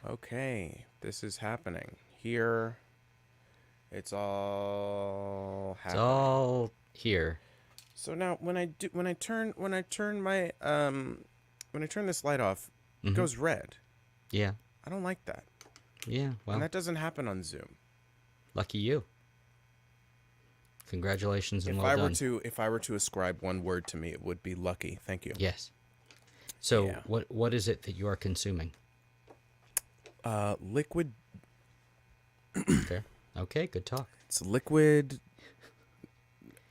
Okay, this is happening. Here, it's all It's happening. all here. So now when I turn this light off, it Mm-hmm. goes red. Yeah. I don't like that. Yeah. And Well, that doesn't happen on Zoom. lucky you. Congratulations and If well I were done. to if I were to ascribe one word to me, it would be lucky. Thank you. Yes. So, Yeah. what is it that you are consuming? Liquid. Fair. Okay. Good talk. It's liquid.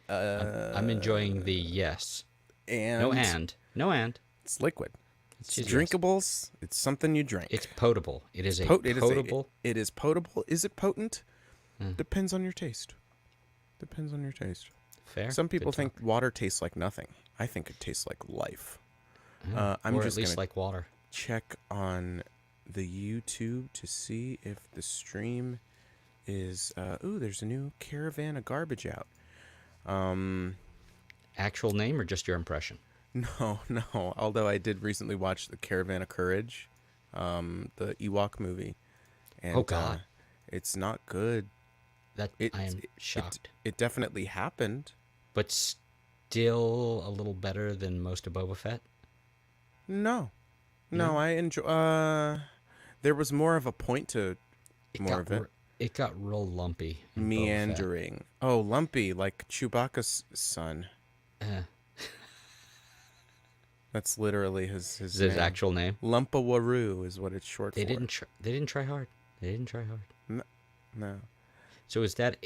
I'm enjoying the yes. No And and. No and. it's liquid. It's It's just yes. drinkables. It's something you drink. It's potable. It is a It is potable. it is potable. Is it potent? Mm. Depends on your taste. Depends on your taste. Fair. Some people Good think talk. water tastes like nothing. I think it tastes like life. I'm or just at least gonna like water. check on the YouTube to see if the stream is. Ooh, there's a new caravan of garbage out. Actual name or just your impression? No, no. Although I did recently watch the Caravan of Courage, the Ewok movie, and Oh God, it's not good. that It I am it, shocked. it definitely happened. But still a little better than most of Boba Fett. No, no, No, I enjoy. There was more of a point to it more got of it. it got real lumpy in Boba Fett. Meandering. Oh, lumpy, like Chewbacca's son. Uh, That's literally is his his name. actual name? Lumpawaroo is what it's short They for. didn't. They didn't try hard. They didn't try hard. No. So is that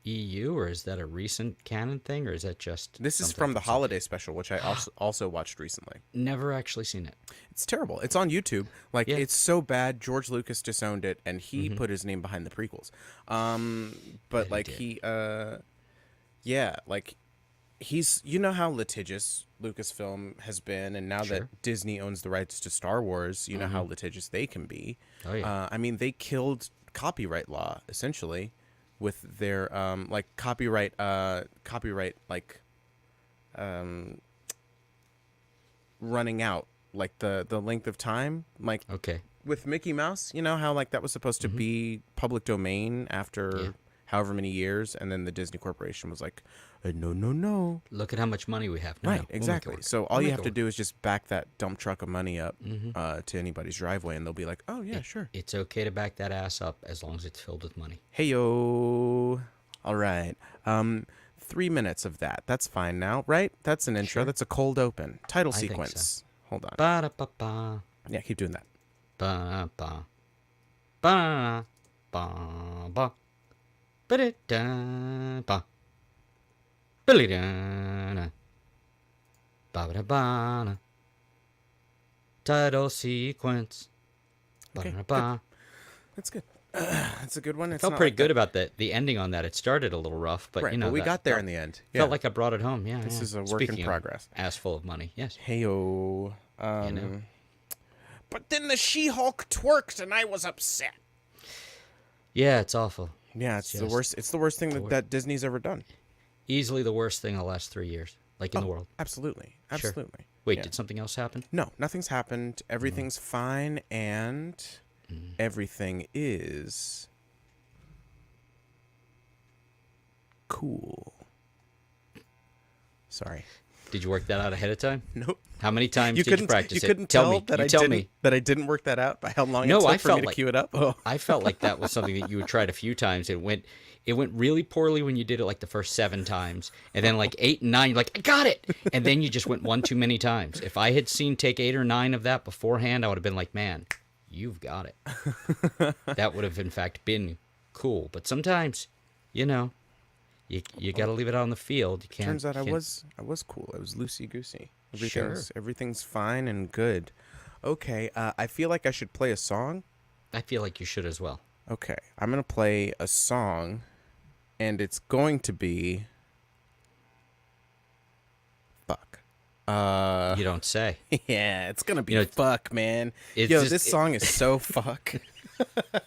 EU or is that a recent canon thing or is that just This is something from the some- holiday special, which I also watched recently. Never actually seen it. It's terrible. It's on YouTube. Like, Yeah. it's so bad. George Lucas disowned it, and he Mm-hmm. put his name behind the prequels. Bet But he like did. yeah, like you know how litigious Lucasfilm has been, and now Sure. that Disney owns the rights to Star Wars, you know how litigious they can be. Oh yeah. I mean, they killed copyright law essentially with their like copyright like running out, like the length of time, like Okay. with Mickey Mouse. You know how like that was supposed to be public domain Yeah. after however many years, and then the Disney Corporation was like, no, no, no. Look at how much money we have. No, Right, no, we'll make it exactly. work. So all We'll you make have it to work. do is just back that dump truck of money up Mm-hmm. to anybody's driveway, and they'll be like, oh yeah, sure. It's okay to back that ass up as long as it's filled with money. Hey yo. All right. 3 minutes of that. That's fine now, right? That's an intro. Sure. That's a cold open. Title I think so. sequence. Hold on. Ba da ba ba Yeah, keep doing that. ba ba ba ba ba ba da da ba ba da da ba da ba da. Title sequence. Ba Okay, da ba. That's good. That's a good one. It's Felt not pretty like good that. about the ending on that. It started a little rough, but Right, you know but we that got there felt, in the end. felt Yeah. like I brought it home. Yeah, This yeah. is a work Speaking in of progress. ass full of money. Yes. Hey yo. know. But then the She-Hulk twerked, and I was upset. Yeah, it's awful. Yeah, it's the Just worst. It's the worst thing that Disney's ever done. Easily the worst thing in the last 3 years, like in the world. Absolutely, Sure. absolutely. Wait, Yeah. did something else happen? No, nothing's happened. Everything's fine, and everything is cool. Sorry. Did you work that out ahead of time? Nope. How many times You did you couldn't. practice You it? couldn't Tell tell me. that You I tell didn't. me. That I didn't work that out by how long No, it took I for felt me to like- cue it up. Oh. I felt like that was something that you had tried a few times. It went really poorly when you did it like the first 7 times, and then like 8 and 9, you're like, I got it, and then you just went one too many times. If I had seen take 8 or 9 of that beforehand, I would have been like, man, you've got it. That would have in fact been cool. But sometimes, you know, you got to leave it out on the field. You can't. Turns out I can't- was cool. I was loosey goosey. Sure. Everything's fine and good. Okay. I feel like I should play a song. I feel like you should as well. Okay. I'm gonna play a song, and it's going to be. Fuck. You don't say. Yeah, it's gonna be You know, fuck, man. it's Yo, just- this song is so fuck.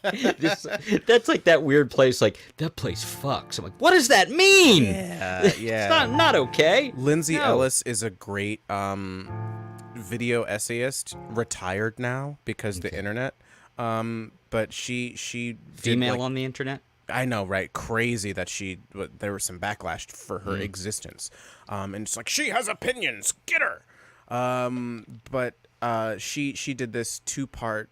That's like that weird place. Like that place fucks. I'm like, what does that mean? Yeah, It's yeah. not okay. Lindsay No. Ellis is a great video essayist, retired now because the Okay. internet. But she did, Female like, on the internet. I know, right? Crazy that there was some backlash for her existence. And it's like, she has opinions, get her. But she did this 2-part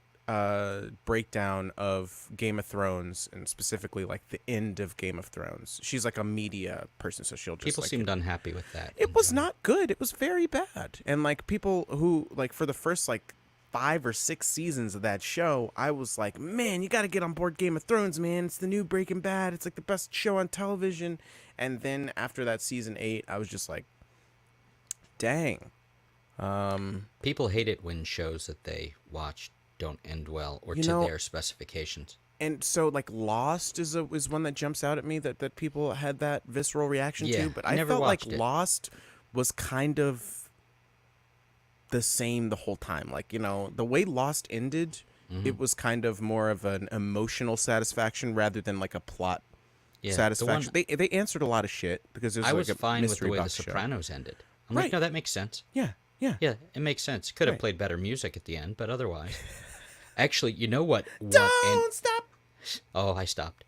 breakdown of Game of Thrones, and specifically like the end of Game of Thrones. She's like a media person, so she'll just People like, seemed unhappy with that. it was not good. It was very bad. And like people who like for the first like 5 or 6 seasons of that show, I was like, man, you got to get on board Game of Thrones, man. It's the new Breaking Bad. It's like the best show on television. And then after that season 8, I was just like, dang. People hate it when shows that they watch don't end well or You to know, their specifications. And so like Lost is one that jumps out at me that people had that visceral reaction Yeah, to, but I I never felt like watched it. Lost was kind of the same the whole time. Like, you know, the way Lost ended, it was kind of more of an emotional satisfaction rather than like a plot Yeah, satisfaction. They answered a lot of shit because there's I like was a fine with the mystery way The box show. Sopranos ended. I'm Right. like, no, that makes sense. Yeah, yeah. Yeah, it makes sense. Could have Right. played better music at the end, but otherwise. Actually, you know what? Don't stop. Oh, I stopped.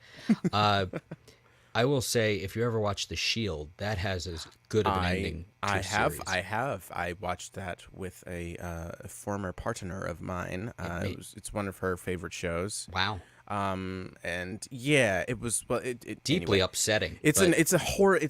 I will say, if you ever watch The Shield, that has as good of an ending. To I a have. series. I have. I watched that with a former partner of mine. It's one of her favorite shows. Wow. And yeah, it was. Well, it Deeply anyway. upsetting. It's but it's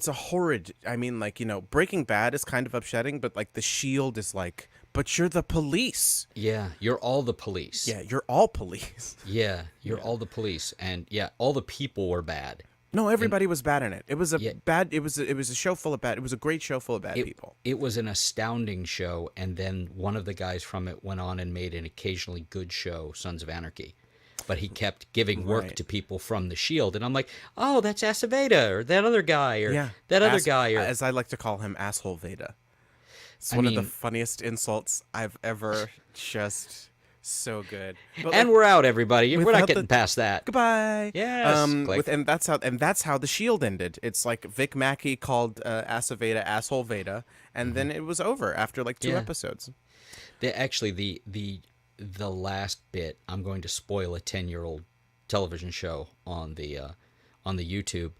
a horrid. I mean, like, you know, Breaking Bad is kind of upsetting, but like The Shield is like, but you're the police. yeah, you're all the police. Yeah, you're all police. Yeah, you're all the police, and yeah, all the people were bad. No, everybody was bad in it. It was a Yeah. bad. It was a show full of bad. It was a great show full of bad people. It was an astounding show, and then one of the guys from it went on and made an occasionally good show, Sons of Anarchy. But he kept giving work Right. to people from the Shield, and I'm like, oh, that's Aceveda, or that other guy, or Yeah, that other guy, or as I like to call him, asshole Veda. It's I one of mean- the funniest insults I've ever. Just so good. But and like, we're out, everybody. We're without not the- getting past that. goodbye. Yes, like- and that's how the Shield ended. It's like Vic Mackey called Aceveda asshole Veda, and then it was over after like 2 Yeah. episodes. Actually, the last bit, I'm going to spoil a 10-year-old television show on the YouTube,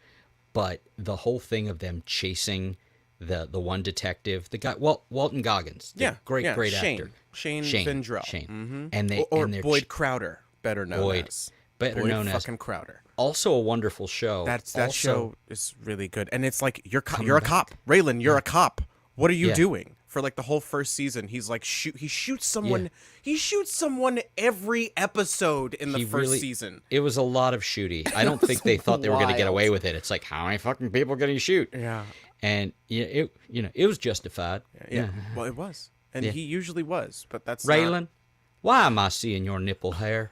but the whole thing of them chasing the one detective, the guy, Walton Goggins, the great Shane. actor, Shane Vendrell. Shane, and they or and they're Boyd Crowder, better known Boyd, as better Boyd known as fucking Crowder. also a wonderful show. That Also- show is really good, and it's like you're a cop, Raylan. You're a cop. What are you Yeah. doing? For like the whole first season, he's like he shoots someone. Yeah. He shoots someone every episode in the He first really- season. It was a lot of shooty. I don't think they thought they were going to get wild. away with it. It's like, how many fucking people can you shoot? Yeah, And yeah, it was justified. yeah. Well, it was, and Yeah. he usually was, but that's not- Raylan, why am I seeing your nipple hair?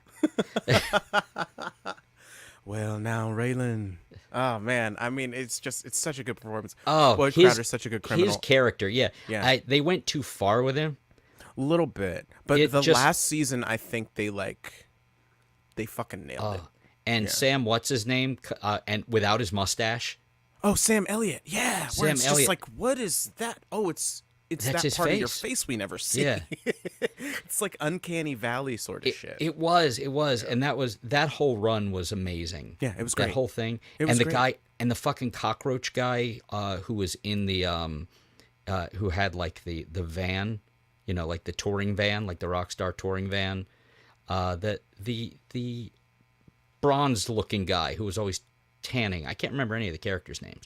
Well, now Raylan. Oh man, I mean, it's such a good performance. Oh, Boyd his- Crowder's such a good criminal. His character, yeah. Yeah. They went too far with him. A little bit, but It the just- last season, I think they fucking nailed it. And Sam, what's his name? And without his mustache. Oh, Sam Elliott. Yeah. Where Sam it's Elliott. just like, what is that? Oh, it's That's that his part of your face. face we never see. Yeah. It's like uncanny valley sort of shit. It was, and that whole run was amazing. Yeah, it was That great. whole thing, It was and the great. guy, and the fucking cockroach guy, who was in the, who had like the van, like the touring van, like the Rockstar touring van, the bronzed looking guy who was always tanning. I can't remember any of the characters' names,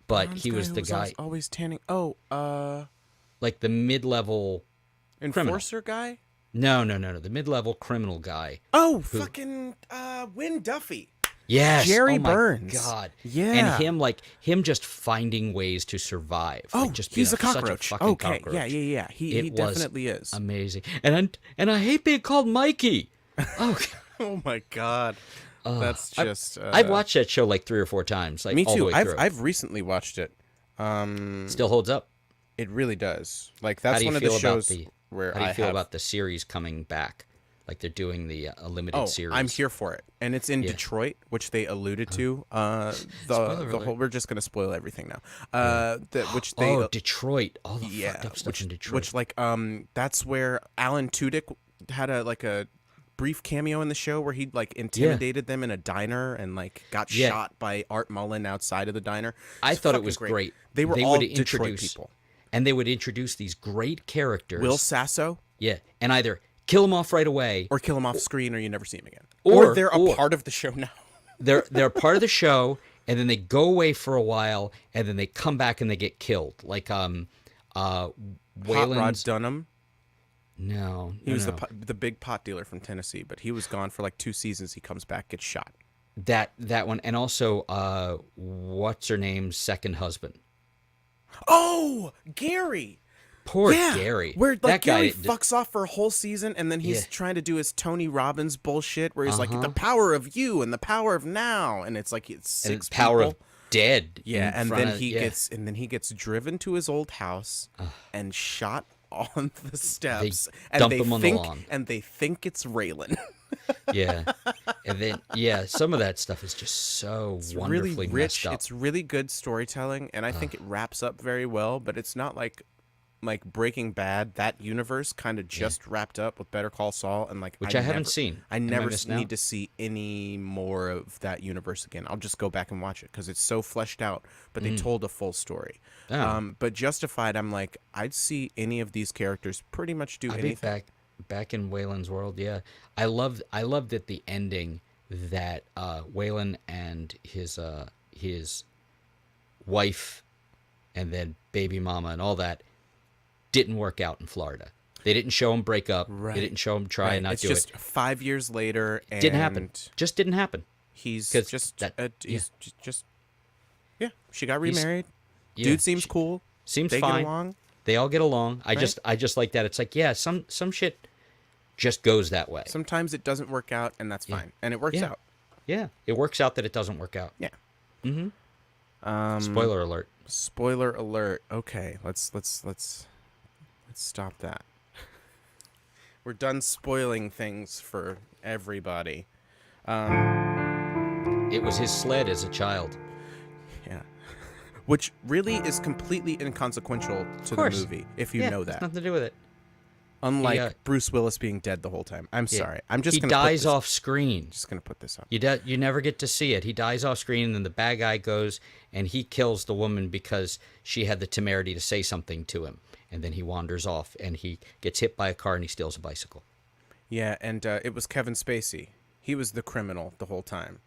but he was the guy, always tanning. Oh, like the mid-level. enforcer guy. No, the mid-level criminal guy. Oh, fucking Win Duffy. Yes, Jerry oh my Burns. God, Yeah. and him just finding ways to survive. Oh, like just being he's a such cockroach. fucking Okay, cockroach. yeah. He It was definitely is. amazing, and I hate being called Mikey. Oh, Oh my god, that's just. I've watched that show like 3 or 4 times. Like Me all the too. way I've through. I've recently watched it. Still holds up. It really does. Like How that's do you one of feel the about shows where How do you I feel have. about the series coming back? Like they're doing the a limited Oh, series. I'm here for it, and it's in Yeah. Detroit, which they alluded to. The alert. whole. We're just gonna spoil everything now. Which they. Oh, Detroit! All the yeah, fucked up stuff which in Detroit. which like that's where Alan Tudyk had a brief cameo in the show where he like intimidated them in a diner and like got shot by Art Mullen outside of the diner. I thought it was great. They were all Detroit people. And they would introduce these great characters. Will Sasso. Yeah, and either kill him off right away. Or kill him off screen or you never see him again. Or they're a part of the show now. they're part of the show, and then they go away for a while, and then they come back and they get killed. Like Hot Waylon's... Rod Dunham. No. He was the big pot dealer from Tennessee, but he was gone for like 2 seasons. He comes back, gets shot. That one. And also, what's her name's second husband? Oh, Gary. Poor Gary. Where like that Gary guy fucks off for a whole season, and then he's trying to do his Tony Robbins bullshit, where he's like the power of you and the power of now, and it's like it's 6 and power people. of dead. Yeah, and then he gets driven to his old house and shot on the steps. Dump him on the lawn. And they think it's Raylan. Yeah, and then some of that stuff is just so wonderfully really rich. messed up. It's really good storytelling, and I think it wraps up very well. But it's not like Breaking Bad. That universe kind of just wrapped up with Better Call Saul, and like Which I haven't seen. I never need to see any more of that universe again. I'll just go back and watch it because it's so fleshed out. But they told a full story. Oh. But Justified, I'm like, I'd see any of these characters pretty much do anything. Back in Waylon's world, yeah. I loved at the ending that Waylon and his wife and then baby mama and all that didn't work out in Florida. They didn't show him break up. Right. They didn't show him try and not it's do it. It's just 5 years later. And didn't happen. Just didn't happen. He's just she got remarried. Dude seems cool. Seems they fine. Get along. They all get along. I just like that. It's like, some shit just goes that way. Sometimes it doesn't work out, and that's fine. And it works out. Yeah, it works out that it doesn't work out. Yeah. Mm-hmm. Spoiler alert. Spoiler alert. Okay, let's stop that. We're done spoiling things for everybody. It was his sled as a child. Yeah. Which really is completely inconsequential to the movie, if you know that. It's nothing to do with it. Unlike Bruce Willis being dead the whole time. I'm sorry. I'm just going to to He dies off screen. Just going to put this up. You never get to see it. He dies off screen, and then the bad guy goes and he kills the woman because she had the temerity to say something to him. And then he wanders off, and he gets hit by a car, and he steals a bicycle. Yeah, and it was Kevin Spacey. He was the criminal the whole time.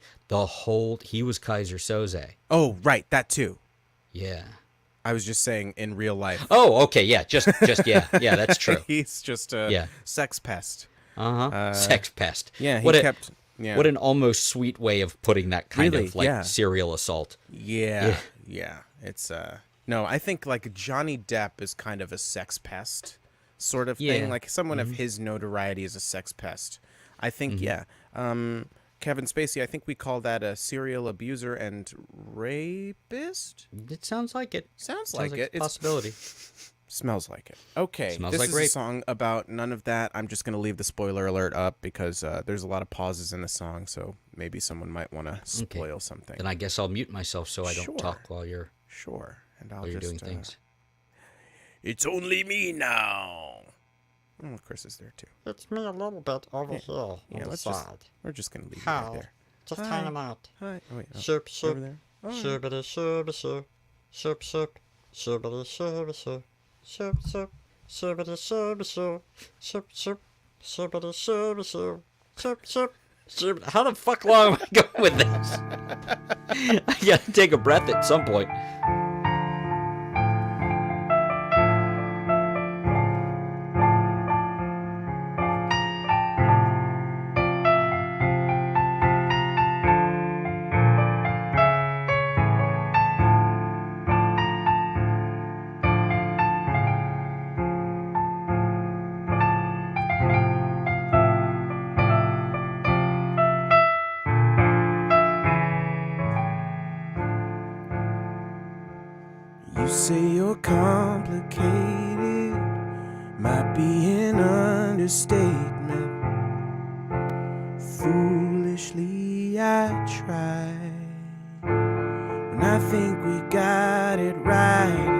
He was Kaiser Soze. Oh, right, that too. Yeah. I was just saying in real life. Oh, okay, yeah, just yeah, that's true. He's just a sex pest. Sex pest. Yeah, What an almost sweet way of putting that kind of like serial assault. Yeah. It's no, I think like Johnny Depp is kind of a sex pest sort of thing. Like someone of his notoriety is a sex pest. I think Kevin Spacey, I think we call that a serial abuser and rapist. It sounds like it. Sounds like it. It's a possibility. Smells like it. Okay, Smells this like is rape. a song about none of that. I'm just going to leave the spoiler alert up because there's a lot of pauses in the song, so maybe someone might want to spoil something. Then I guess I'll mute myself so I don't talk while you're and I'll while you're just doing things. It's only me now. Oh, Chris is there too. It's me a little bit over here on the side. We're just going to leave it right there. Just hang him out. Hi. Oh, wait. Shoop, shoop. Over there. Oh, Shoobity, shooby, shoo. Shoop, shoop. Shoobity, shooby, shoo. Shoop, shoop. Shoobity, shooby, shoo. Shoop, shoop. Shoobity, shooby, shoo. Shoop, shoop. Shoop. How the fuck long am I going with this? I gotta take a breath at some point. You say you're complicated, might be an understatement. Foolishly I try, when I think we got it right.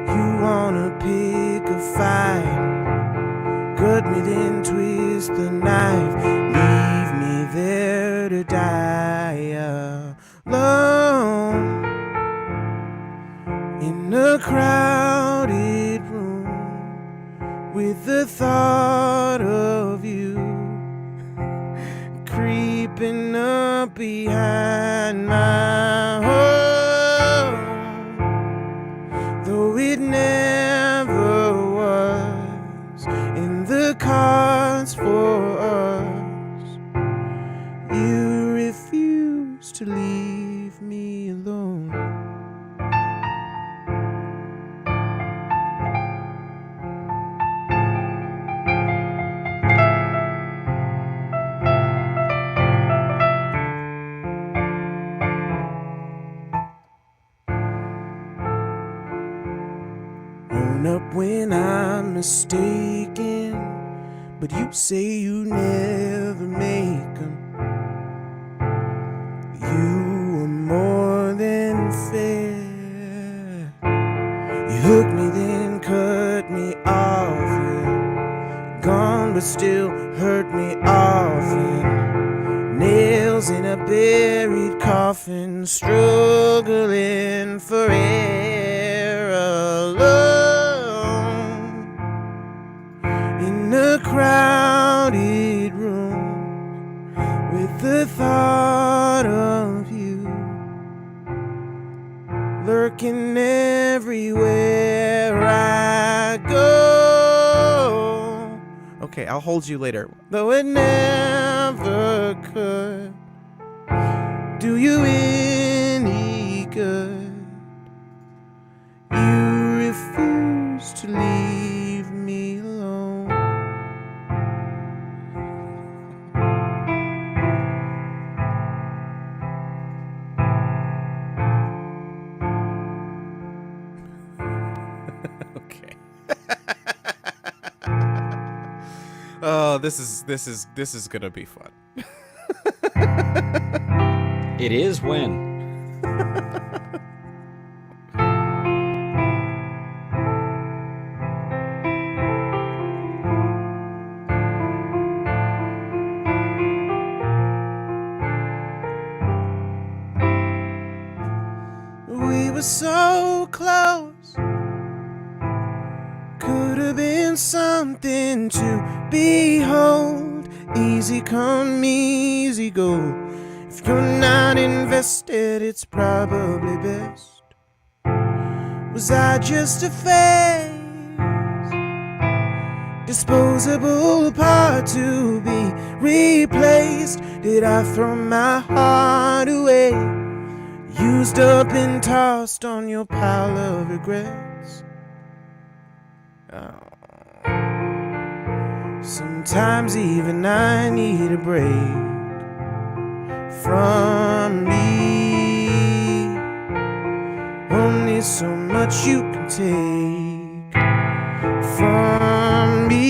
You wanna pick a fight, cut me then twist twist the knife, leave me there to die alone in a crowded room with the thought of you creeping up behind my home, though it never was in the cards for us. You refuse to leave me alone. Own up when I'm mistaken, but you say you never make 'em. You were more than fair. You hooked me, then cut me off. You're gone, but still hurt me often. Nails in a buried coffin, struggling for air alone in a crowded room with the thought of you lurking everywhere I go. Okay, I'll hold you later. Though it never could do you any good, you refuse to leave me alone. Okay. Oh, this is gonna be fun. It is when. We were so close. Could have been something to behold. Easy come, easy go. If you're not invested, it's probably best. Was I just a phase? Disposable part to be replaced? Did I throw my heart away? Used up and tossed on your pile of regrets? Oh. Sometimes even I need a break from me. Only so much you can take from me.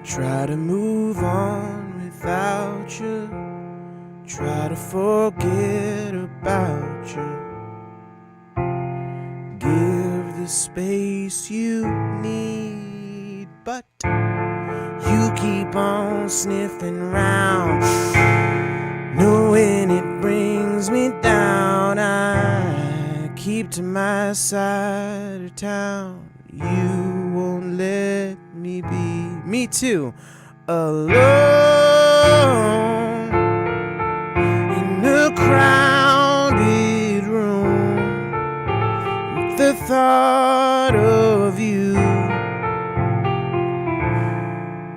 Try to move on without you. Try to forget about you. Give the space you need, but you keep on sniffing round, knowing it brings me down. I keep to my side of town. You won't let me be, me too, alone in a crowded room with the thought of you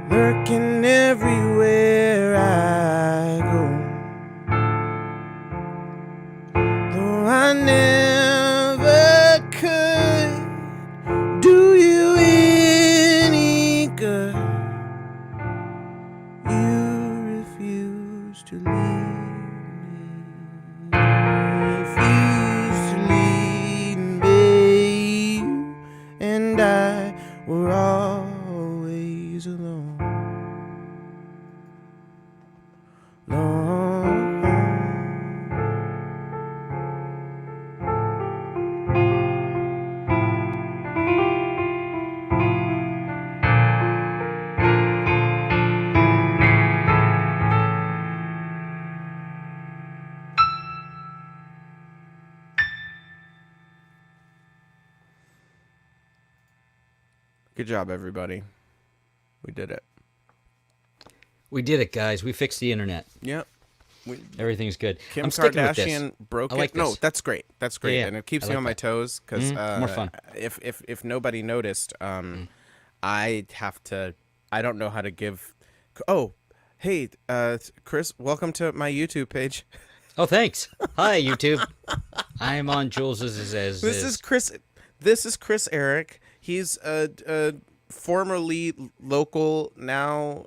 lurking everywhere I go. Though I never could Good job, everybody. We did it. We did it, guys. We fixed the internet. Yep. Everything's good. Kim I'm sticking with Kardashian this. broke I like it. No, this. that's great. That's great, Yeah, and it keeps I me like on my that. toes because More fun. If nobody noticed, I have to. I don't know how to give. Oh, hey, Chris, welcome to my YouTube page. Oh, thanks. Hi, YouTube. I'm on Jules's as This is Chris. This is Chris Eric. He's a formerly local, now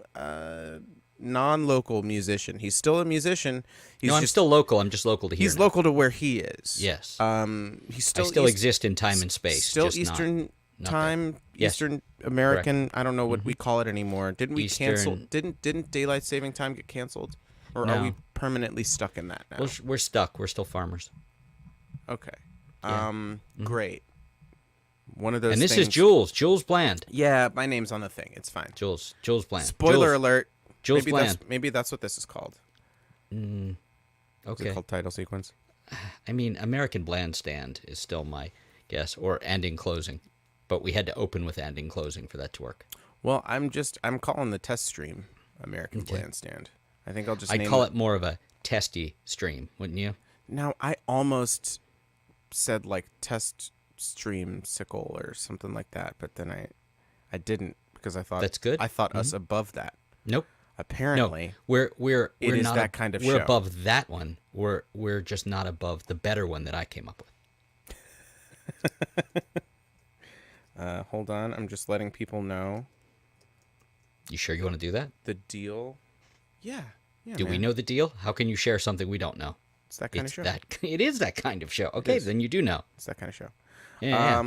non-local musician. He's still a musician. He's No, I'm just, still local. I'm just local to here. He's now. local to where he is. Yes. He's I still still exist in time and space. Still just Eastern not time, Yes. Eastern American. I don't know what we call it anymore. Didn't we cancel? Eastern- Didn't daylight saving time get canceled, or No. are we permanently stuck in that now? We're stuck. We're still farmers. Okay. Yeah. Great. One of those. And this things, is Jules. Jules Bland. Yeah, my name's on the thing. It's fine. Jules Bland. Spoiler Jules. alert. Jules Bland. Maybe that's what this is called. Is Okay. it called title sequence? I mean, American Blandstand is still my guess, or ending closing. But we had to open with ending closing for that to work. Well, I'm calling the Teststream American Blandstand. I think I'll just. I'd call it more of a testy stream, wouldn't you? Now, I almost said like test stream sickle or something like that, but then I didn't because I thought That's good. I thought us above that. Nope. Apparently, No, we're it is not that kind of we're show. above that one. We're just not above the better one that I came up with. Hold on, I'm just letting people know You sure you want to do that? the deal. Yeah. Do we know the deal? How can you share something we don't know? It's that kind It's of show. it is that kind of show. Okay, is. then you do know. It's that kind of show. Yeah.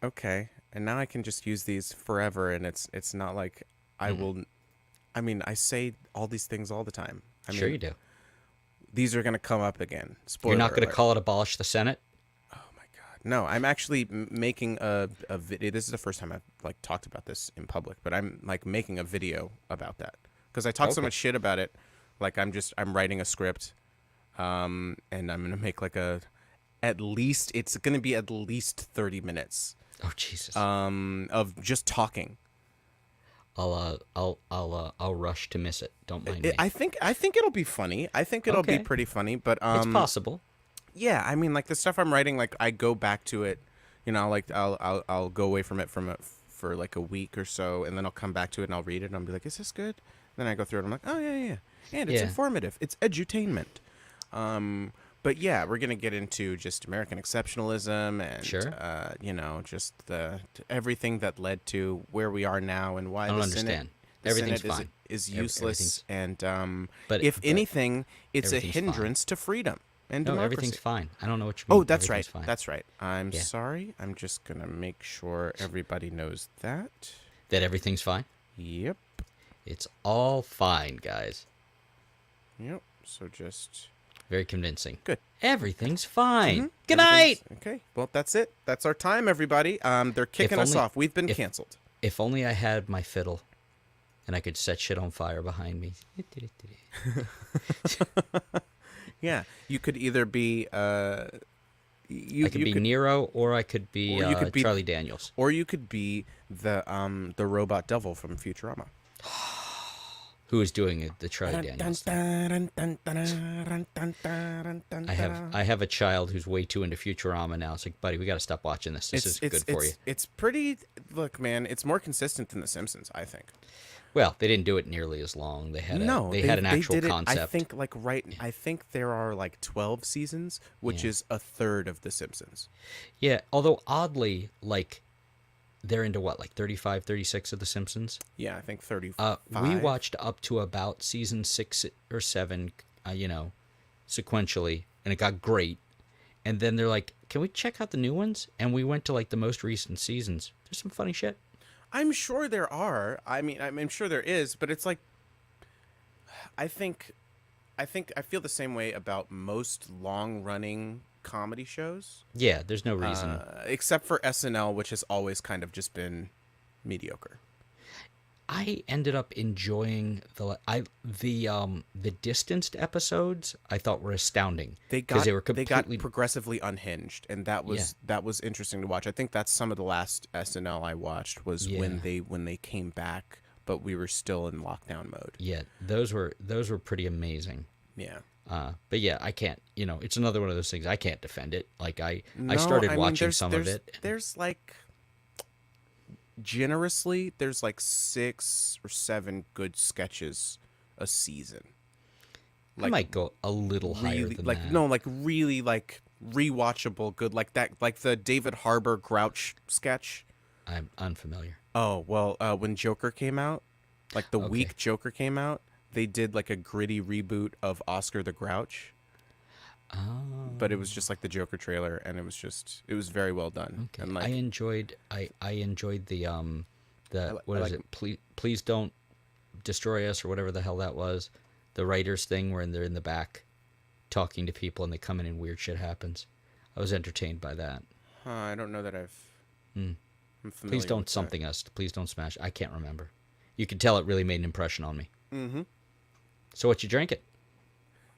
Okay, and now I can just use these forever, and it's not like I will. I mean, I say all these things all the time. I mean, Sure you do. These are going to come up again. Spoiler You're not going to alert. call it abolish the Senate? Oh my god, no! I'm actually making a video. This is the first time I've like talked about this in public, but I'm like making a video about that because I talk so Okay. much shit about it. Like I'm writing a script, and I'm gonna make like it's gonna be at least 30 minutes Oh Jesus. of just talking. I'll rush to miss it. Don't mind me. I think it'll be funny. I think it'll be Okay. pretty funny, but It's possible. yeah, I mean, like the stuff I'm writing, like I go back to it, you know, like I'll go away from it for like a week or so, and then I'll come back to it and I'll read it and I'll be like, is this good? Then I go through it and I'm like, oh yeah, and it's Yeah. informative, it's edutainment. But yeah, we're gonna get into just American exceptionalism and Sure. you know, just everything that led to where we are now and why I don't the understand. Senate, Everything's Senate fine. is useless, and But- if but anything, it's a everything's fine. hindrance to freedom and No, democracy. everything's fine. I don't know what you mean. Oh, that's right. Everything's fine. That's right. I'm Yeah. sorry. I'm just gonna make sure everybody knows that. That everything's fine. Yep. It's all fine, guys. Yep. So just Very convincing. good. Everything's fine. Good Everything's- night. Okay. Well, that's it. That's our time, everybody. They're kicking us only- off. We've been if- canceled. If only I had my fiddle, and I could set shit on fire behind me. Yeah. You could either be I could be Nero, or I could be, Or you could be- Charlie Daniels. or you could be the robot devil from Futurama. Who is doing it? The Charlie Daniels thing. I have a child who's way too into Futurama now. It's like, buddy, we got to stop watching this. This is good for you. It's pretty. Look, man, it's more consistent than The Simpsons, I think. Well, they didn't do it nearly as long. They had they had an actual did it, concept. I think I think there are like 12 seasons, which Yeah. is a third of The Simpsons. Yeah, although oddly, like, they're into what, like 35, 36 of The Simpsons? Yeah, I think 35. We watched up to about season 6 or 7, sequentially, and it got great. And then they're like, can we check out the new ones? And we went to like the most recent seasons. There's some funny shit. I'm sure there are. I mean, I'm sure there is, but it's like I feel the same way about most long-running comedy shows. Yeah, there's no reason. Except for SNL, which has always kind of just been mediocre. I ended up enjoying the distanced episodes. I thought were astounding They because got were they got completely progressively unhinged, and that was interesting to watch. I think that's some of the last SNL I watched was Yeah. when they came back, but we were still in lockdown mode. yeah. Those were pretty amazing. Yeah. But yeah, I can't. It's another one of those things I can't defend it. Like I No, started I mean, watching there's, some of it. There's like generously, there's like 6 or 7 good sketches a season. I might go a little higher Really, than like that. no, like really like rewatchable good, like that, like the David Harbour Grouch sketch. I'm unfamiliar. Oh well, when Joker came out, like the Okay. week Joker came out, they did like a gritty reboot of Oscar the Grouch, Oh, but it was just like the Joker trailer, and it was very well done. okay. And I like enjoyed the what is like- it? Please don't destroy us or whatever the hell that was. The writers thing where they're in the back talking to people and they come in and weird shit happens. I was entertained by that. I don't know that I'm familiar Please don't with that. something us. Please don't smash. I can't remember. You can tell it really made an impression on me. Mm-hmm. So what you drinking?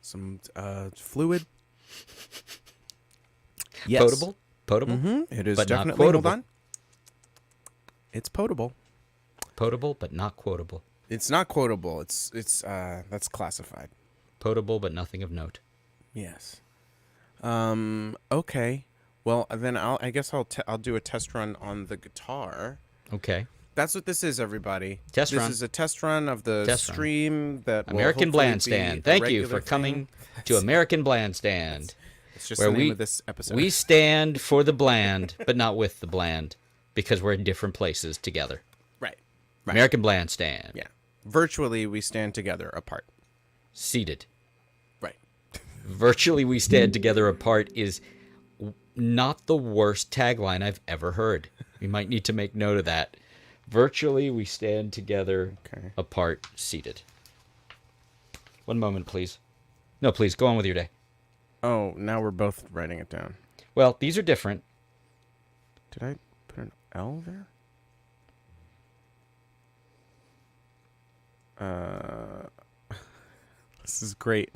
Some fluid. Yes. Potable? Potable? Mm-hmm. It is But not definitely. Hold quotable. on. It's potable. Potable, but not quotable. It's not quotable. It's that's classified. Potable, but nothing of note. Yes. Okay. Well, then I guess I'll do a test run on the guitar. Okay. That's what this is, everybody. Test this run. is a test run of the Test run. stream that will American hopefully be Blandstand. a Thank you regular for coming thing. to American Blandstand. It's just where the name we- of this episode. We stand for the bland, but not with the bland, because we're in different places together. right. American Blandstand. Yeah. Virtually, we stand together apart. Seated. Right. Virtually we stand together apart is not the worst tagline I've ever heard. We might need to make note of that. Virtually we stand together Okay. apart, seated. One moment, please. No, please, go on with your day. Oh, now we're both writing it down. Well, these are different. Did I put an L there? This is great.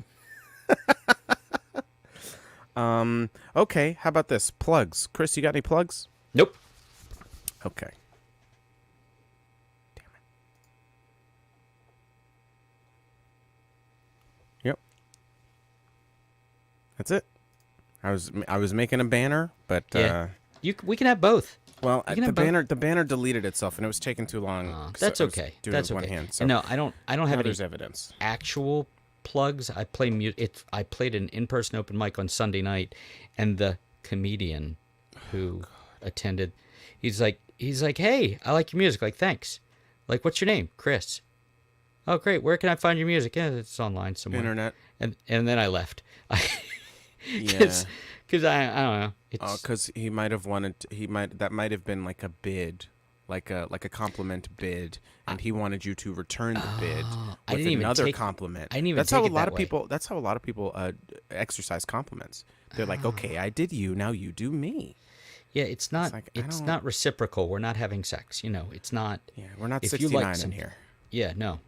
Okay, how about this? Plugs. Chris, you got any plugs? Nope. Okay. Damn it. Yep. That's it. I was making a banner, but Yeah. We can have both. well, You can the have both. banner deleted itself, and it was taking too long. 'cause That's I was okay. Doing That's it with okay. one hand. So No, I don't have now any there's evidence. actual plugs. I play I played an in-person open mic on Sunday night, and the comedian who attended, he's like, "Hey, I like your music." Like, thanks. Like, what's your name? Chris. Oh, great. Where can I find your music? Yeah, it's online somewhere. Internet. And then I left. Yeah. Because I don't know. It's Because he might have wanted. That might have been like a bid, like a compliment bid, and he wanted you to return the bid I with didn't even another take- compliment. I didn't even That's how take a it lot that of way. people. That's how a lot of people exercise compliments. They're like, okay, I did you, now you do me. yeah. It's not. like, I It's don't- not reciprocal. We're not having sex. It's not. Yeah, we're not If you 69 like in some- here. Yeah. No.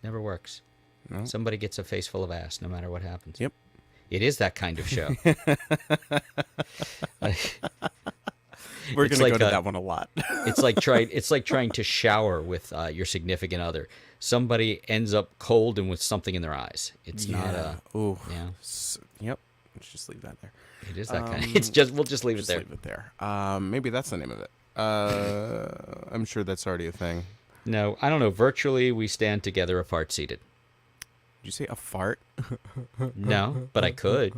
Never works. No. Somebody gets a face full of ass, no matter what happens. Yep. It is that kind of show. We're It's gonna like go to a- that one a lot. It's like trying to shower with your significant other. Somebody ends up cold and with something in their eyes. It's not a. Ooh. Yeah. Yep. Let's just leave that there. It is that kind. It's just we'll just leave Just it there. leave it there. Maybe that's the name of it. I'm sure that's already a thing. No, I don't know. Virtually, we stand together apart, seated. Did you say a fart? No, but I could.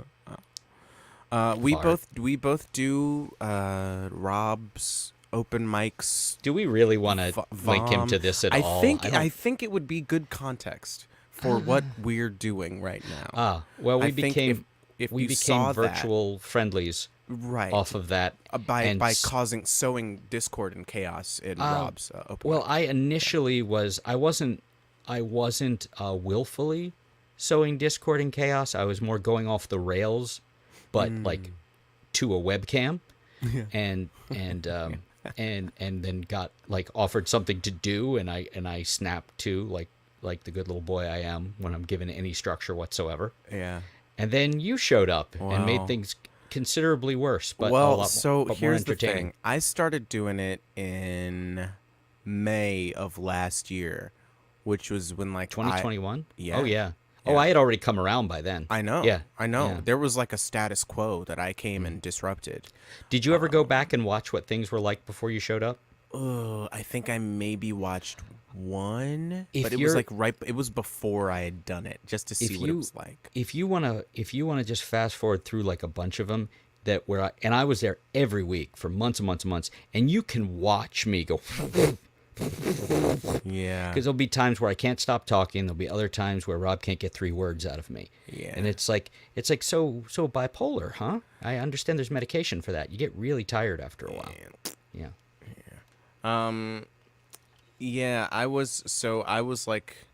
We Fart. both do Rob's open mics. Do we really want to link him Vom. to this at I all? think don't- I think it would be good context for what we're doing right now. Well, we I think became if we you became saw virtual friendlies that, right off of that. by and sowing discord and chaos in Rob's open Well, mic. I initially was. I wasn't willfully sowing discord and chaos. I was more going off the rails, but like to a webcam, and and then got like offered something to do, and I snapped to like the good little boy I am when I'm given any structure whatsoever. Yeah. And then you showed up and made Wow. things considerably worse, but a Well, lot so but more here's the entertaining. thing. I started doing it in May of last year, which was when like 2021? yeah. Oh yeah. Oh, Yeah. I had already come around by then. I know. Yeah. I know. Yeah. There was like a status quo that I came and disrupted. Did you ever go back and watch what things were like before you showed up? I think I maybe watched one, If but it was you're- like it was before I had done it, just to see what it was like. If you wanna just fast forward through like a bunch of them and I was there every week for months and months and months, and you can watch me go. Yeah. Because there'll be times where I can't stop talking. There'll be other times where Rob can't get 3 words out of me. Yeah. And it's like so bipolar, huh? I understand there's medication for that. You get really tired after a while. Yeah. Yeah, I was like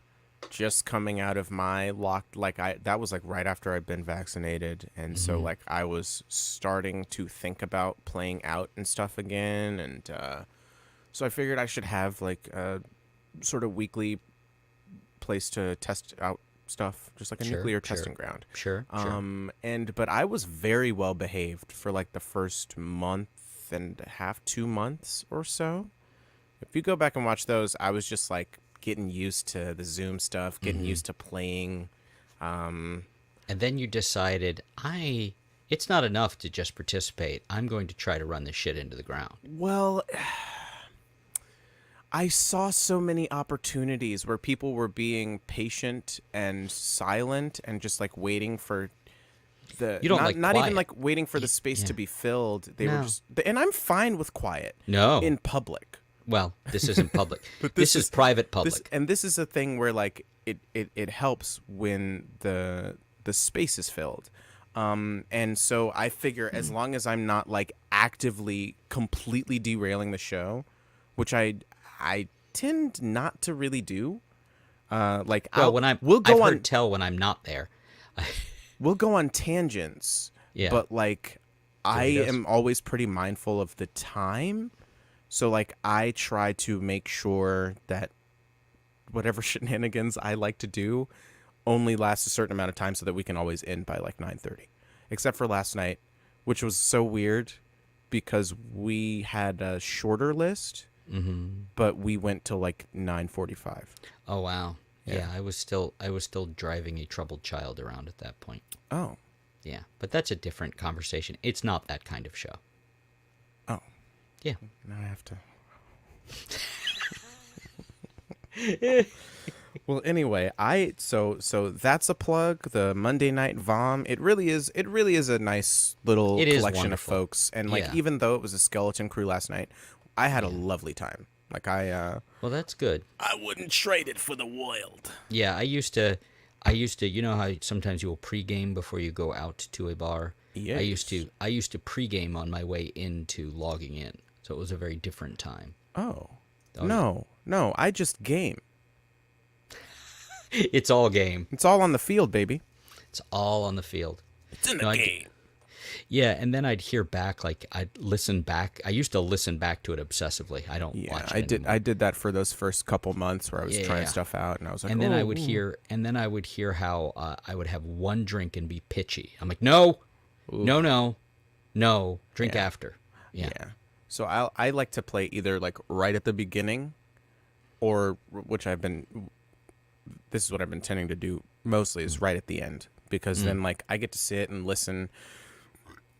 just coming out of my that was like right after I'd been vaccinated, and so like I was starting to think about playing out and stuff again, and so I figured I should have like a sort of weekly place to test out stuff, just like a Sure, nuclear sure. testing ground. Sure. But I was very well behaved for like the first month and a half, 2 months or so. If you go back and watch those, I was just like getting used to the Zoom stuff, getting used to playing. And then you decided, it's not enough to just participate. I'm going to try to run this shit into the ground. Well, I saw so many opportunities where people were being patient and silent and just like waiting for You don't not, like not even quiet. like waiting for the space to be filled. They were No. just, and I'm fine with quiet. No. In public. Well, this isn't public. But this is private public. This is a thing where like it helps when the space is filled. And so I figure as long as I'm not like actively completely derailing the show, which I tend not to really do. Like well, we'll go I've on heard tell when I'm not there. we'll go on tangents. Yeah. But like I he does. am always pretty mindful of the time. So like I try to make sure that whatever shenanigans I like to do only lasts a certain amount of time so that we can always end by like 9:30. Except for last night, which was so weird because we had a shorter list, but we went till like 9:45. Oh wow. Yeah, I was still driving a troubled child around at that point. Oh. Yeah, but that's a different conversation. It's not that kind of show. Oh. Yeah. Now I have to. Well, anyway, so that's a plug. The Monday Night Vom. It really is a nice little It is collection wonderful. of folks, and like Yeah. even though it was a skeleton crew last night, I had a lovely time. Like I Well, that's good. wouldn't trade it for the world. Yeah, I used to, you know how sometimes you will pregame before you go out to a bar? Yes. I used to pregame on my way into logging in. So it was a very different time. Oh no, I just game. It's all game. It's all on the field, baby. It's all on the field. It's in No, the I- game. Yeah, and then I'd hear back, like I'd listen back. I used to listen back to it obsessively. I don't Yeah, watch it I did. anymore. I did that for those first couple months where I was trying Yeah. stuff out, and I was like, And then I would hear how I would have one drink and be pitchy. I'm like, no, drink Yeah. after. Yeah. So I like to play either like right at the beginning, or this is what I've been tending to do mostly is right at the end, because then like I get to sit and listen,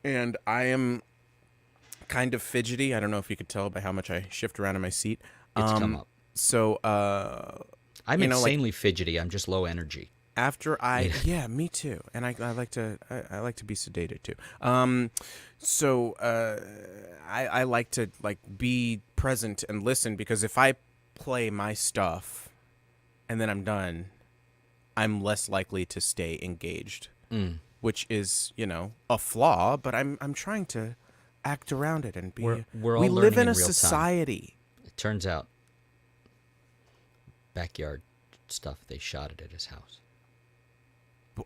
and I am kind of fidgety. I don't know if you could tell by how much I shift around in my seat. It's come up. So I'm you know, like- insanely fidgety. I'm just low energy. after yeah, me too, and I like to be sedated too. So I like to like be present and listen, because if I play my stuff and then I'm done, I'm less likely to stay engaged, which is, you know, a flaw, but I'm trying to act around it and be. We're all we live learning in a in real time. society. It turns out, backyard stuff, they shot it at his house.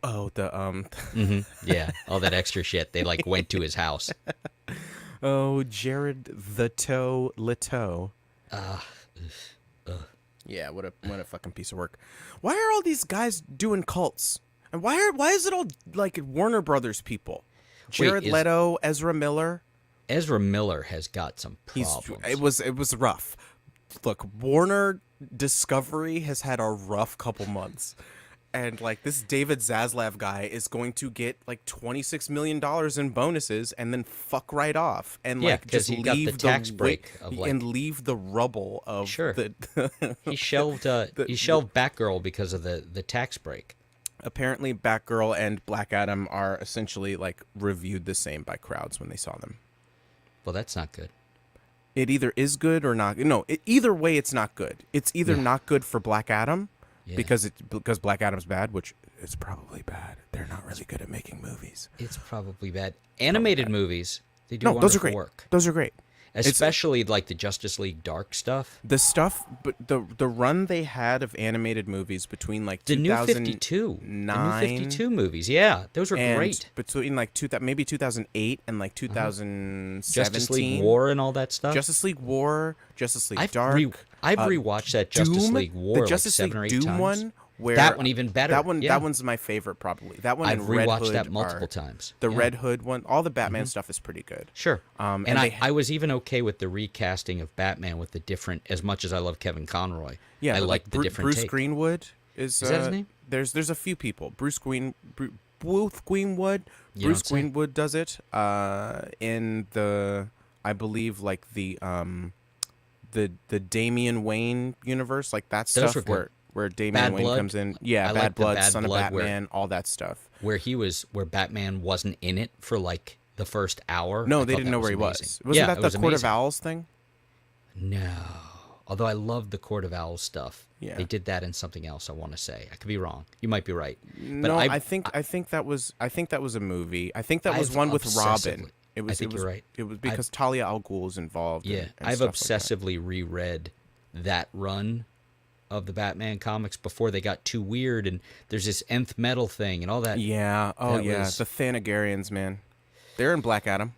Oh, the Yeah, all that extra shit. They like went to his house. Oh, Jared the Toe Leto. Yeah, what a fucking piece of work. Why are all these guys doing cults? And why is it all like Warner Brothers people? Jared Leto, Ezra Miller. Ezra Miller has got some problems. It was rough. Look, Warner Discovery has had a rough couple months. And like this David Zaslav guy is going to get like $26 million in bonuses and then fuck right off and like just he leave got the tax break of like, and leave the rubble of the he shelved Batgirl because of the tax break. Apparently Batgirl and Black Adam are essentially like reviewed the same by crowds when they saw them. Well, that's not good. It either is good or not. No, either way it's not good. It's either not good for Black Adam. Yeah. Because Black Adam's bad, which is probably bad. They're not really good at making movies. It's probably bad. Animated movies, they do wonderful those are great. work. Those are great. Especially like the Justice League Dark stuff. The stuff, but the run they had of animated movies between like the 2009, New 52 movies, yeah, those were great. Between like maybe 2008 and like 2017, Justice League War and all that stuff. Justice League War, Justice League Dark. I've rewatched that Justice League War the Justice like 7 or 8 League Doom times. One. Where that one even better. That one's my favorite probably. That one I've and Red rewatched Hood that multiple times. The Red Hood one, all the Batman stuff is pretty good. Sure. And I was even okay with the recasting of Batman with the different. As much as I love Kevin Conroy, yeah, I like the different. Bruce take. Greenwood is that his name? There's a few people. Bruce Greenwood. Bruce Greenwood does it. In the I believe like the Damian Wayne universe, like that stuff where Damian Wayne comes in. Yeah, Bad Blood, Son of Batman, all that stuff. Where Batman wasn't in it for like the first hour. No, they didn't know where he was. Wasn't that the Court of Owls thing? No. Although I love the Court of Owls stuff. Yeah. They did that in something else, I want to say. I could be wrong. You might be right. But no, I think that was a movie. I think that was one with Robin. I think you're right. It was because Talia al Ghul was involved. Yeah, and I've stuff obsessively reread that run of the Batman comics before they got too weird, and there's this nth metal thing and all that. Yeah. Oh, yeah. The Thanagarians, man. They're in Black Adam.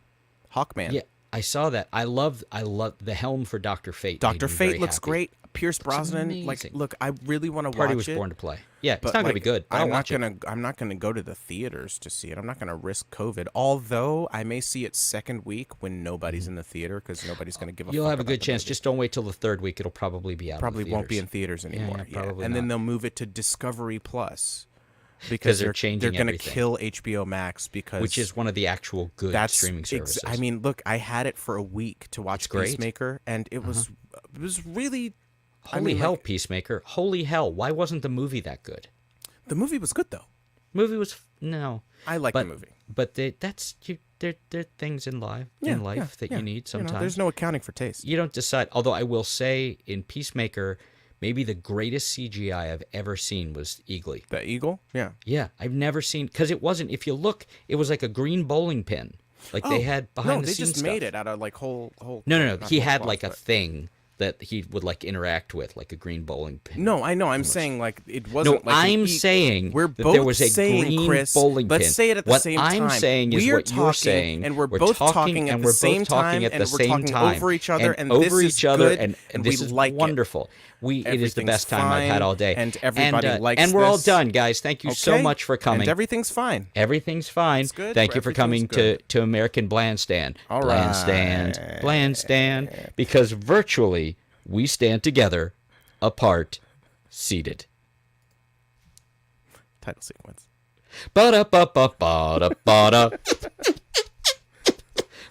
Hawkman. Yeah, I saw that. I love the helm for Dr. Fate. Dr. Fate looks great. Pierce Brosnan. Like, look, I really want to watch it. Party was born to play. Yeah, it's not going to be good. But I'm not gonna go to the theaters to see it. I'm not gonna risk COVID. Although I may see it second week when nobody's in the theater because nobody's gonna give a. You'll have a good chance. Movie. Just don't wait till the third week. It'll probably be out. Probably won't be in theaters anymore. Yeah, probably and not. then they'll move it to Discovery Plus because they're changing. They're gonna kill HBO Max which is one of the actual good streaming services. I mean, look, I had it for a week to watch Peacemaker, and it was really. Holy hell, Peacemaker! Holy hell! Why wasn't the movie that good? The movie was good though. Movie was no. I like the movie, but there are things in life that you need sometimes. There's no accounting for taste. You don't decide. Although I will say, in Peacemaker, maybe the greatest CGI I've ever seen was Eagly. The eagle? Yeah. Yeah, I've never seen because it wasn't. If you look, it was like a green bowling pin, like they had behind the scenes. No, they just made it out of like whole. No. He had like a thing that he would like interact with, like a green bowling pin. No, I know. I'm saying like it wasn't. No, like I'm saying we're that both there was a saying, green Chris, bowling pin. Let's say it at the same time. What I'm saying is what you're saying, and we're both talking at the same time, and we're talking over each other, and this is good, and this is wonderful. It is the best time I've had all day, and everybody likes and we're all done, guys. Thank you so much for coming. And everything's fine. Everything's fine. It's good. Thank you for coming to American Blandstand. All right. Blandstand, because virtually we stand together, apart, seated. Title sequence. Ba-da-ba-ba-ba-da-ba-da.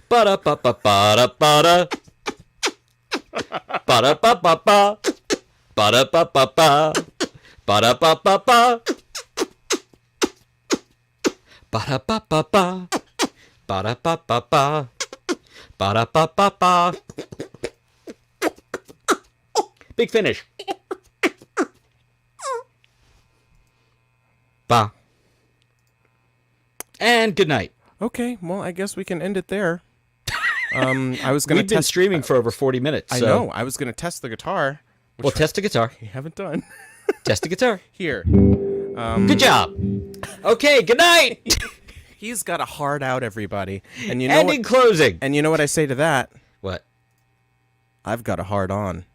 Ba-da-ba-ba-ba-da-ba-da. Ba-da-ba-ba-ba. Ba-da-ba-ba-ba. Ba-da-ba-ba-ba. Ba-da-ba-ba-ba. Ba-da-ba-ba-ba. Ba-da-ba-ba-ba. Big finish. Ba. And good night. Okay, well, I guess we can end it there. I was gonna. We've been streaming for over 40 minutes. I know. I was gonna test the guitar. Well, test the guitar. You haven't done. Test the guitar. Here. Good job. Okay. Good night. He's got a heart out, everybody. And you know And what? in closing, And you know what I say to that? what? I've got a heart on.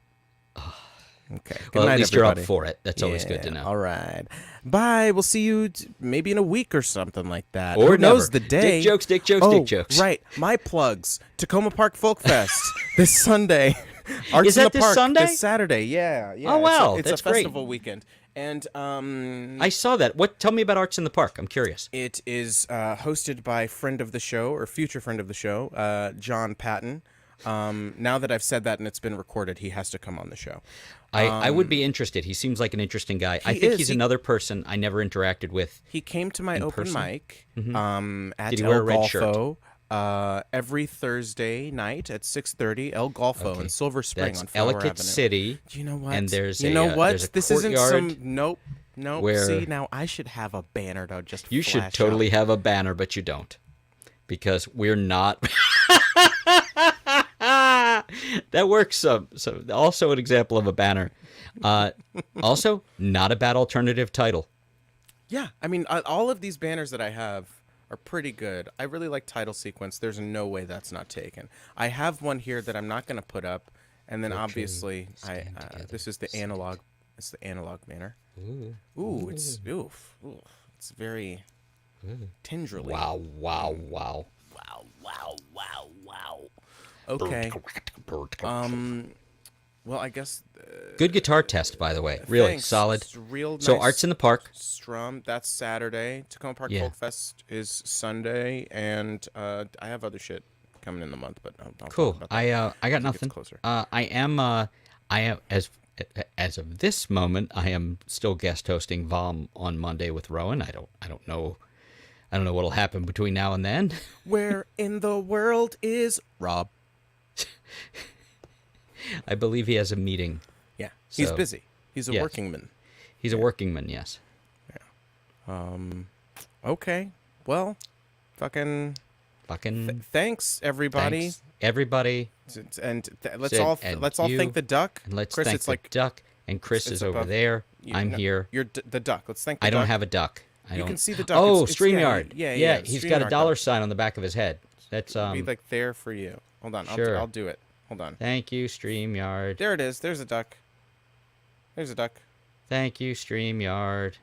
Okay. Good Well, night, at least everybody. you're up for it. That's always good to Yeah, know. All right. Bye. We'll see you maybe in a week or something like that. Or Who knows never. the day? Dick jokes, oh, dick jokes. Right. My plugs. Tacoma Park Folk Fest this Sunday. Arts Is in that the this Park Sunday? This Saturday. Yeah. Oh, wow. It's That's a great. festival weekend. And I saw that. Tell me about Arts in the Park. I'm curious. it is hosted by friend of the show or future friend of the show, John Patton. Now that I've said that and it's been recorded, he has to come on the show. I would be interested. He seems like an interesting guy. I think is. he's another person I never interacted with. He came to my open person? mic at Did he El wear a red shirt? Golfo every Thursday night at 6:30. El Golfo in Silver Spring That's on Flower Ellicott Avenue. City. Do you know what? And there's you a, know uh, what? there's a This isn't courtyard some nope. where- See, now I should have a banner to just You should flash totally up. have a banner, but you don't. Because we're not. That works. So also an example of a banner. Also, not a bad alternative title. Yeah, I mean, all of these banners that I have are pretty good. I really like title sequence. There's no way that's not taken. I have one here that I'm not going to put up, and then obviously this is the analog. It's the analog banner. Ooh, it's it's very tendrily. Wow. Wow. Okay. Well, I guess. Good guitar test, by the way. Really Thanks. solid. It's real So nice Arts in the Park. Strum. That's Saturday. Tacoma Park Yeah. Folk Fest is Sunday, and I have other shit coming in the month, but I'll Cool. talk about that. I got It's nothing. closer. I am as of this moment, I am still guest hosting Vom on Monday with Rowan. I don't know what'll happen between now and then. Where in the world is Rob? I believe he has a meeting. Yeah, he's So, busy. He's a yes. working man. He's a working man, yes. Okay. Well, fucking. Thanks, everybody. Thanks, everybody. Let's Sid, all and let's all you, thank the duck. And let's Chris, thank it's the like duck. And Chris it's is over above- there. I'm here. You're the duck. Let's thank the I duck. don't have a duck. You can see the duck. Oh, It's- StreamYard. yeah, He's got a StreamYard dollar duck. sign on the back of his head. That's Be like there for you. Hold on. Sure. I'll do it. Hold on. Thank you, StreamYard. There it is. There's a duck. There's a duck. Thank you, StreamYard.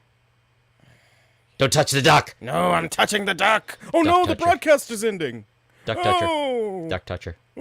Don't touch the duck. No, I'm touching the duck. Oh Duck no, the toucher. broadcast is ending. Duck toucher. Oh. Duck toucher.